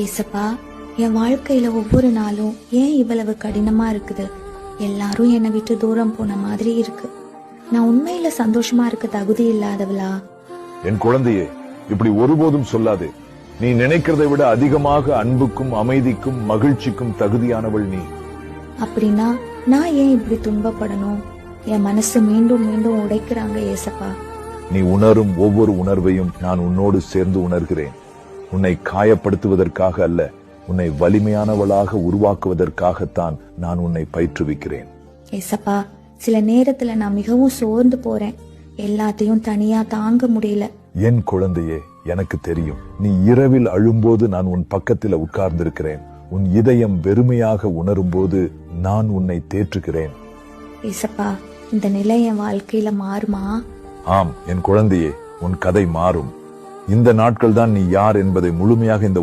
ஏசப்பா, என் வாழ்க்கையில ஒவ்வொரு நாளும் ஏன் இவ்வளவு கடினமா இருக்குது? எல்லாரும் என்னை விட்டு தூரம் போன மாதிரி இருக்கு. நான் உண்மையில சந்தோஷமா இருக்க தகுதி இல்லாதவளா? என் குழந்தையே, இப்படி ஒருபோதும் சொல்லாதே. நீ நினைக்கிறதை விட அதிகமாக அன்புக்கும் அமைதிக்கும் மகிழ்ச்சிக்கும் தகுதியானவள் நீ. அப்படின்னா நான் ஏன் இப்படி துன்பப்படணும்? என் மனசு மீண்டும் மீண்டும் உடைக்கிறாங்க ஏசப்பா. நீ உணரும் ஒவ்வொரு உணர்வையும் நான் உன்னோடு சேர்ந்து உணர்கிறேன். உன்னை காயப்படுத்துவதற்காக அல்ல, உன்னை வலிமையானவளாக உருவாக்குவதற்காகத்தான் நான் உன்னை பயிற்றுவிக்கிறேன். ஏசப்பா, சில நேரத்துல நான் மிகவும் சோர்ந்து போறேன். எல்லாத்தையும் தனியா தாங்க முடியல. என் குழந்தையே, எனக்கு தெரியும். நீ இரவில் அழும்போது நான் உன் பக்கத்தில் உட்கார்ந்திருக்கிறேன். உன் இதயம் வெறுமையாக உணரும் போது நான் உன்னை தேற்றுகிறேன். ஏசப்பா, இந்த நிலை என் வாழ்க்கையில மாறுமா? ஆம் என் குழந்தையே, உன் கதை மாறும். இந்த நாட்கள் தான் நீ யார் என்பதை முழுமையாக இந்த